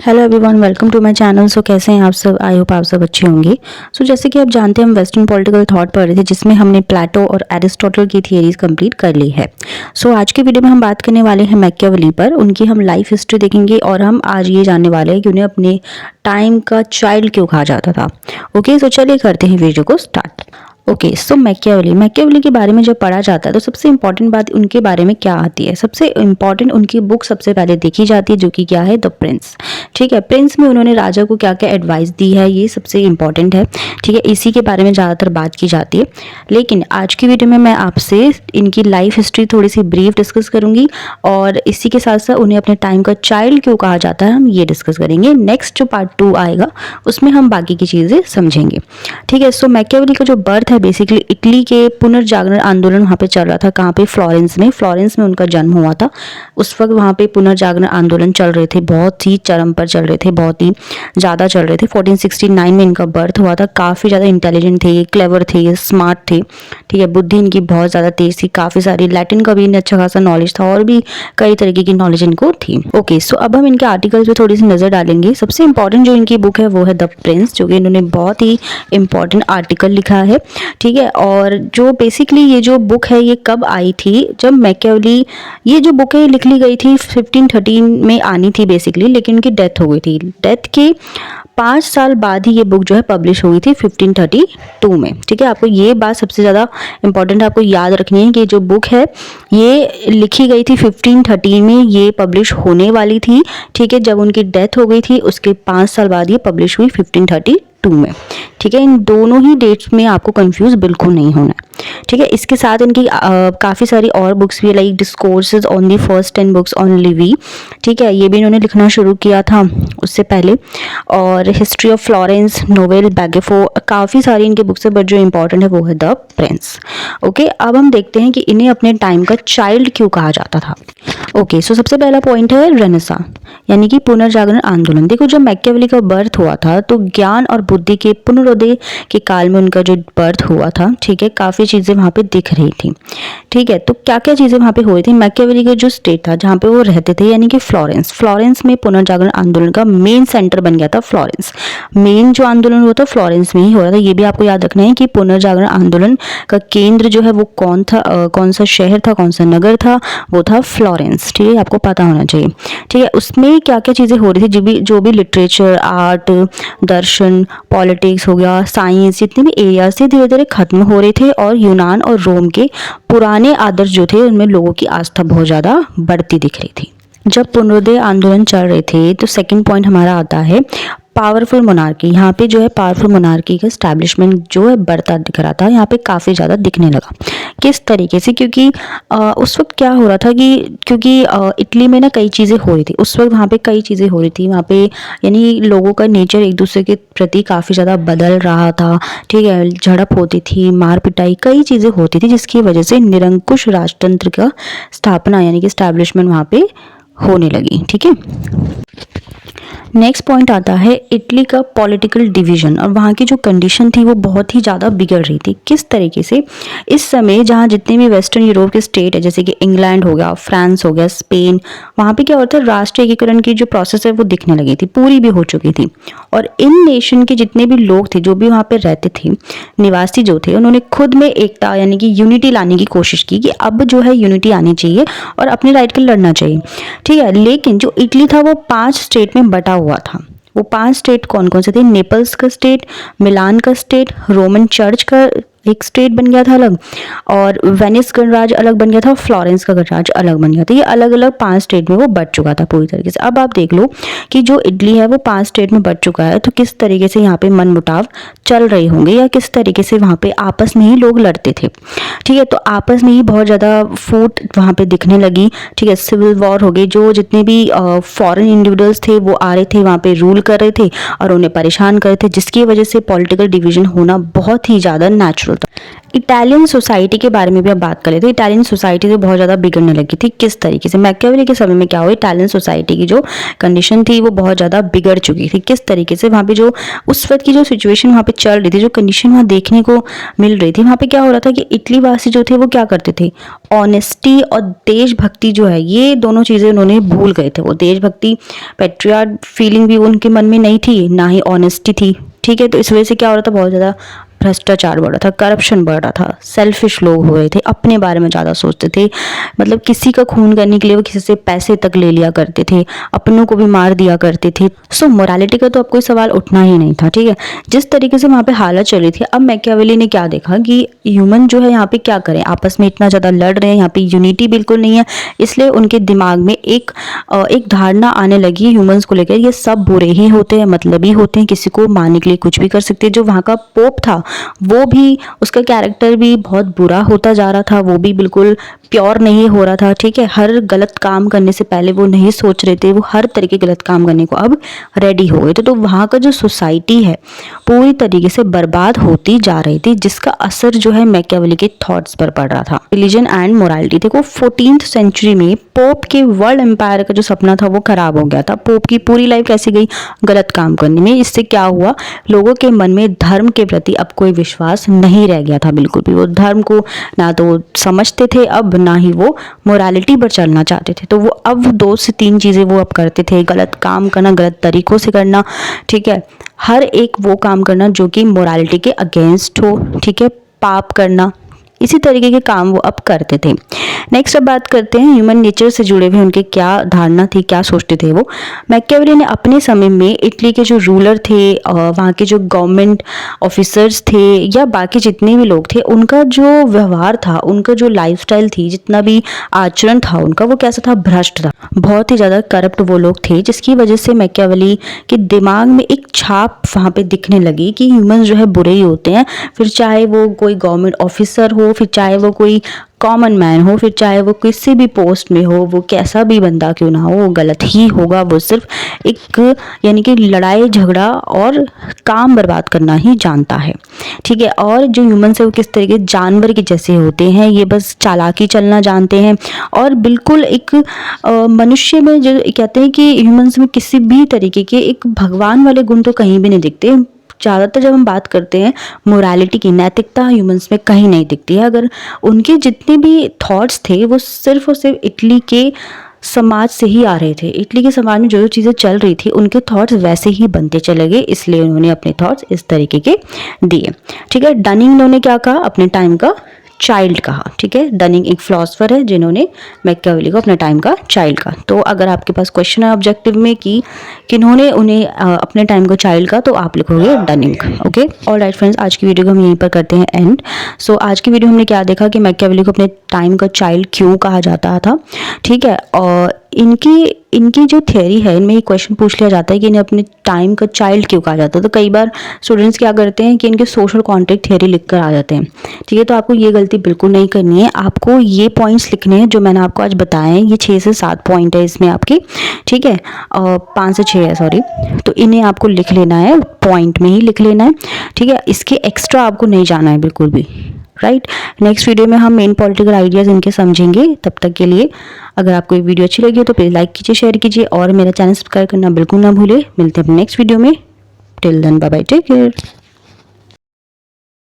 Hello everyone, welcome to my channel. So कैसे हैं आप सब? आई होप आप सब अच्छे होंगे। सो जैसे कि आप जानते हैं, हम वेस्टर्न पॉलिटिकल थॉट पढ़ रहे थे जिसमें हमने प्लेटो और एरिस्टोटल की थियरीज कंप्लीट कर ली है। सो आज के वीडियो में हम बात करने वाले हैं मैकियावेली पर। उनकी हम लाइफ हिस्ट्री देखेंगे और हम आज ये जानने वाले हैं कि उन्हें अपने टाइम का चाइल्ड क्यों कहा जाता था। ओके, सो चलिए करते हैं वीडियो को स्टार्ट। ओके, सो मैकियावेली के बारे में जब पढ़ा जाता है तो सबसे इंपॉर्टेंट बात उनके बारे में क्या आती है? सबसे इंपॉर्टेंट उनकी बुक सबसे पहले देखी जाती है, जो कि क्या है, द प्रिंस। ठीक है, प्रिंस में उन्होंने राजा को क्या क्या एडवाइस दी है, ये सबसे इंपॉर्टेंट है। ठीक है, इसी के बारे में ज़्यादातर बात की जाती है। लेकिन आज की वीडियो में मैं आपसे इनकी लाइफ हिस्ट्री थोड़ी सी ब्रीफ डिस्कस करूंगी और इसी के साथ साथ उन्हें अपने टाइम का चाइल्ड क्यों कहा जाता है, हम ये डिस्कस करेंगे। नेक्स्ट जो पार्ट 2 आएगा उसमें हम बाकी की चीज़ें समझेंगे। ठीक है, सो मैकियावेली का जो बर्थ है बेसिकली इटली के पुनर्जागरण आंदोलन वहाँ पे चल रहा था। कहाँ पे? फ्लोरेंस में उनका जन्म हुआ था। उस वक्त वहाँ पे पुनर्जागरण आंदोलन चल रहे थे, बहुत ही चरम पर चल रहे थे, बहुत ही ज़्यादा चल रहे थे। 1469 में इनका बर्थ हुआ था। काफ़ी ज़्यादा इंटेलिजेंट थे, क्लेवर थे, स्मार्ट थे। ठीक है, बुद्धि इनकी बहुत ज़्यादा तेज थी, काफ़ी सारी लैटिन का भी इन्हें अच्छा खासा नॉलेज था और भी कई तरीके की नॉलेज इनको थी। ओके, सो अब हम इनके आर्टिकल्स पे थोड़ी सी नज़र डालेंगे। सबसे इंपॉर्टेंट जो इनकी बुक है वो है द प्रिंस, जो कि इन्होंने बहुत ही इंपॉर्टेंट आर्टिकल लिखा है। ठीक है, और जो बेसिकली ये जो बुक है ये कब आई थी? जब मैकियावेली, ये जो बुक है लिख ली गई थी 1513 में आनी थी बेसिकली, लेकिन उनकी डेथ हो गई थी। डेथ के 5 साल बाद ही ये बुक जो है पब्लिश हुई थी 1532 में। ठीक है, आपको ये बात सबसे ज़्यादा इंपॉर्टेंट आपको याद रखनी है कि जो बुक है ये लिखी गई थी 1513 में, ये पब्लिश होने वाली थी। ठीक है, जब उनकी डेथ हो गई थी उसके 5 साल बाद ये पब्लिश हुई 1532 में। ठीक है, इन दोनों ही डेट्स में आपको कंफ्यूज बिल्कुल नहीं होना है। ठीक है, इसके साथ इनकी काफ़ी सारी और बुक्स भी, like discourses on the first 10 books on Levi. ठीक है, ये भी इन्होंने लिखना शुरू किया था उससे पहले। और हिस्ट्री ऑफ फ्लोरेंस, नोवेल बैगेफो, काफ़ी सारी इनकी बुक्स है, बट जो इंपॉर्टेंट है वो है द प्रिंस। ओके, अब हम देखते हैं कि इन्हें अपने टाइम का चाइल्ड क्यों कहा जाता था। ओके, सो सबसे पहला पॉइंट है रेनेसां, यानी कि पुनर्जागरण आंदोलन। देखो, जब मैकियावेली का बर्थ हुआ था तो ज्ञान और बुद्धि के पुनरोदय के काल में उनका जो बर्थ हुआ था, ठीक है, काफ़ी चीज़ें वहाँ पे दिख रही थी। ठीक है, तो क्या क्या चीज़ें वहाँ पे हो रही थी? मैकियावेली का जो स्टेट था जहाँ पे वो रहते थे, यानी कि फ्लोरेंस में पुनर्जागरण आंदोलन का मेन सेंटर बन गया था फ्लोरेंस। मेन जो आंदोलन हुआ था फ्लोरेंस में ही हो रहा था। ये भी आपको याद रखना है कि पुनर्जागरण आंदोलन का केंद्र जो है वो कौन था, कौन सा शहर था, कौन सा नगर था, वो था फ्लोरेंस। ठीक है, आपको पता होना चाहिए। ठीक है, उसमें क्या क्या चीज़ें हो रही थी, जो भी लिटरेचर, आर्ट, दर्शन, पॉलिटिक्स हो गया, साइंस, जितने भी एरियाज थे धीरे धीरे खत्म हो रहे थे और यूनान और रोम के पुराने आदर्श जो थे उनमें लोगों की आस्था बहुत ज़्यादा बढ़ती दिख रही थी। जब पुनरोदय आंदोलन चल रहे थे तो सेकंड पॉइंट हमारा आता है पावरफुल मोनार्की। यहाँ पे जो है पावरफुल मोनार्की का स्टैब्लिशमेंट जो है बढ़ता दिख रहा था, यहाँ पे काफ़ी ज़्यादा दिखने लगा। किस तरीके से? क्योंकि उस वक्त क्या हो रहा था कि क्योंकि इटली में ना कई चीज़ें हो रही थी उस वक्त, वहाँ पे कई चीज़ें हो रही थी वहाँ पे, यानी लोगों का नेचर एक दूसरे के प्रति काफ़ी ज़्यादा बदल रहा था। ठीक है, झड़प होती थी, मार पिटाई, कई चीज़ें होती थी, जिसकी वजह से निरंकुश राजतंत्र का स्थापना यानी कि स्टैब्लिशमेंट वहाँ पे होने लगी। ठीक है, नेक्स्ट पॉइंट आता है इटली का पॉलिटिकल डिवीजन, और वहाँ की जो कंडीशन थी वो बहुत ही ज़्यादा बिगड़ रही थी। किस तरीके से? इस समय जहाँ जितने भी वेस्टर्न यूरोप के स्टेट है, जैसे कि इंग्लैंड हो गया, फ्रांस हो गया, स्पेन, वहाँ पे क्या होता है, राष्ट्रीय एकीकरण की जो प्रोसेस है वो दिखने लगी थी, पूरी भी हो चुकी थी। और इन नेशन के जितने भी लोग थे, जो भी वहाँ पे रहते थे, निवासी जो थे, उन्होंने खुद में एकता यानी कि यूनिटी लाने की कोशिश की कि अब जो है यूनिटी आनी चाहिए और अपने राइट के लिए लड़ना चाहिए। ठीक है, लेकिन जो इटली था वो 5 स्टेट में बटा हुआ था। वो 5 स्टेट कौन कौन से थे? नेपल्स का स्टेट, मिलान का स्टेट, रोमन चर्च का एक स्टेट बन गया था अलग, और वेनिस गणराज्य अलग बन गया था, और फ्लोरेंस का गणराज्य अलग बन गया था। ये अलग अलग 5 स्टेट में वो बट चुका था पूरी तरीके से। अब आप देख लो कि जो इटली है वो 5 स्टेट में बट चुका है, तो किस तरीके से यहाँ पे मनमुटाव चल रहे होंगे या किस तरीके से वहाँ पे आपस में ही लोग लड़ते थे। ठीक है, तो आपस में ही बहुत ज़्यादा फूट वहाँ पे दिखने लगी। ठीक है, सिविल वॉर हो गई, जो जितने भी फॉरेन इंडिविजुअल्स थे वो आ रहे थे वहाँ पे, रूल कर रहे थे और उन्हें परेशान कर रहे थे, जिसकी वजह से पॉलिटिकल डिवीजन होना बहुत ही ज़्यादा नेचुरल था। इटालियन सोसाइटी के बारे में भी अब बात करें तो इटालियन सोसाइटी तो बहुत ज़्यादा बिगड़ने लगी थी। किस तरीके से? मैकियावेली के समय में क्या हुआ, इटालियन सोसाइटी की जो कंडीशन थी वो बहुत ज़्यादा बिगड़ चुकी थी। किस तरीके से? वहाँ पे जो उस वक्त की जो सिचुएशन वहाँ पे चल रही थी, जो कंडीशन वहाँ देखने को मिल रही थी, वहाँ पे क्या हो रहा था कि इटली वासी जो थे वो क्या करते थे, ऑनेस्टी और देशभक्ति जो है ये दोनों चीज़ें उन्होंने भूल गए थे। वो देशभक्ति, पेट्रियाट फीलिंग भी उनके मन में नहीं थी, ना ही ऑनेस्टी थी। ठीक है, तो इस वजह से क्या हो रहा था, बहुत ज़्यादा भ्रष्टाचार बढ़ रहा था, करप्शन बढ़ रहा था, सेल्फिश लोग हो रहे थे, अपने बारे में ज़्यादा सोचते थे। मतलब किसी का खून करने के लिए वो किसी से पैसे तक ले लिया करते थे, अपनों को भी मार दिया करते थे। सो मोरालिटी का तो अब कोई सवाल उठना ही नहीं था। ठीक है, जिस तरीके से वहाँ पे हालत चली थी, अब मैकियावेली ने क्या देखा कि ह्यूमन जो है यहाँ पे क्या करें, आपस में इतना ज़्यादा लड़ रहे हैं, यहाँ पे यूनिटी बिल्कुल नहीं है। इसलिए उनके दिमाग में एक धारणा आने लगी ह्यूमंस को लेकर, ये सब बुरे ही होते हैं, मतलबी होते हैं, किसी को मारने के लिए कुछ भी कर सकते हैं। जो वहाँ का पोप था वो भी, उसका कैरेक्टर भी बहुत बुरा होता जा रहा था, वो भी बिल्कुल प्योर नहीं हो रहा था। ठीक है, हर गलत काम करने से पहले वो नहीं सोच रहे थे, वो हर तरीके गलत काम करने को अब रेडी हो गए थे। तो वहाँ का जो सोसाइटी है पूरी तरीके से बर्बाद होती जा रही थी, जिसका असर जो है मैकियावेली के थॉट्स पर पड़ रहा था। रिलीजन एंड मोरालिटी, देखो 14th सेंचुरी में पोप के वर्ल्ड एम्पायर का जो सपना था वो खराब हो गया था। पोप की पूरी लाइफ कैसे गई, गलत काम करने में। इससे क्या हुआ, लोगों के मन में धर्म के प्रति अब कोई विश्वास नहीं रह गया था बिल्कुल भी। वो धर्म को ना तो समझते थे अब, ना ही वो मोरालिटी पर चलना चाहते थे। तो वो अब 2 से 3 चीज़ें वो अब करते थे, गलत काम करना, गलत तरीकों से करना। ठीक है, हर एक वो काम करना जो कि मोरालिटी के अगेंस्ट हो। ठीक है, पाप करना, इसी तरीके के काम वो अब करते थे। नेक्स्ट अब बात करते हैं ह्यूमन नेचर से जुड़े हुए उनके क्या धारणा थी, क्या सोचते थे वो। मैकियावेली ने अपने समय में इटली के जो रूलर थे, वहाँ के जो गवर्नमेंट ऑफिसर्स थे या बाकी जितने भी लोग थे, उनका जो व्यवहार था, उनका जो लाइफस्टाइल थी, जितना भी आचरण था उनका, वो कैसा था, भ्रष्ट था। बहुत ही ज़्यादा करप्ट वो लोग थे, जिसकी वजह से मैकियावेली के दिमाग में एक छाप वहाँ पे दिखने लगी कि ह्यूमंस जो है बुरे ही होते हैं। फिर चाहे वो कोई गवर्नमेंट ऑफिसर हो, फिर चाहे वो कोई कॉमन मैन हो, फिर चाहे वो किसी भी पोस्ट में हो, वो कैसा भी बंदा क्यों ना हो, वो गलत ही होगा। वो सिर्फ एक यानी कि लड़ाई झगड़ा और काम बर्बाद करना ही जानता है। ठीक है, और जो ह्यूमंस है वो किस तरीके जानवर के जैसे होते हैं, ये बस चालाकी चलना जानते हैं। और बिल्कुल एक मनुष्य में जो कहते हैं कि ह्यूमंस में किसी भी तरीके के एक भगवान वाले गुण तो कहीं भी नहीं दिखते। ज़्यादातर जब हम बात करते हैं मोरालिटी की, नैतिकता ह्यूमंस में कहीं नहीं दिखती है। अगर उनके जितने भी थॉट्स थे वो सिर्फ और सिर्फ इटली के समाज से ही आ रहे थे। इटली के समाज में जो जो चीज़ें चल रही थी उनके थॉट्स वैसे ही बनते चले गए, इसलिए उन्होंने अपने थॉट्स इस तरीके के दिए। ठीक है, डनिंग ने क्या कहा, अपने टाइम का चाइल्ड कहा। ठीक है, डनिंग एक फिलोसफर है जिन्होंने मैकियावेली को अपने टाइम का चाइल्ड कहा। तो अगर आपके पास क्वेश्चन है ऑब्जेक्टिव में कि किन्होंने उन्हें अपने टाइम को चाइल्ड कहा, तो आप लिखोगे डनिंग। ओके, ऑलराइट फ्रेंड्स, आज की वीडियो को हम यहीं पर करते हैं एंड। सो आज की वीडियो हमने क्या देखा कि मैकियावेली को अपने टाइम का चाइल्ड क्यों कहा जाता था। ठीक है, और इनकी जो थ्योरी है, इनमें एक क्वेश्चन पूछ लिया जाता है कि इन्हें अपने टाइम का चाइल्ड क्यों कहा जाता है। तो कई बार स्टूडेंट्स क्या करते हैं कि इनके सोशल कॉन्ट्रैक्ट थ्योरी लिख कर आ जाते हैं। ठीक है, तो आपको ये गलती बिल्कुल नहीं करनी है। आपको ये पॉइंट्स लिखने हैं जो मैंने आपको आज बताए हैं। ये 6 से 7 पॉइंट है इसमें आपके। ठीक है, 5 से 6 है सॉरी। तो इन्हें आपको लिख लेना है, पॉइंट में ही लिख लेना है। ठीक है, इसके एक्स्ट्रा आपको नहीं जाना है बिल्कुल भी। राइट, नेक्स्ट वीडियो में हम मेन पॉलिटिकल आइडियाज़ इनके समझेंगे। तब तक के लिए अगर आपको ये वीडियो अच्छी लगी हो तो प्लीज़ लाइक कीजिए, शेयर कीजिए और मेरा चैनल सब्सक्राइब करना बिल्कुल ना भूले। मिलते हैं अपने नेक्स्ट वीडियो में। Till then bye bye, take care.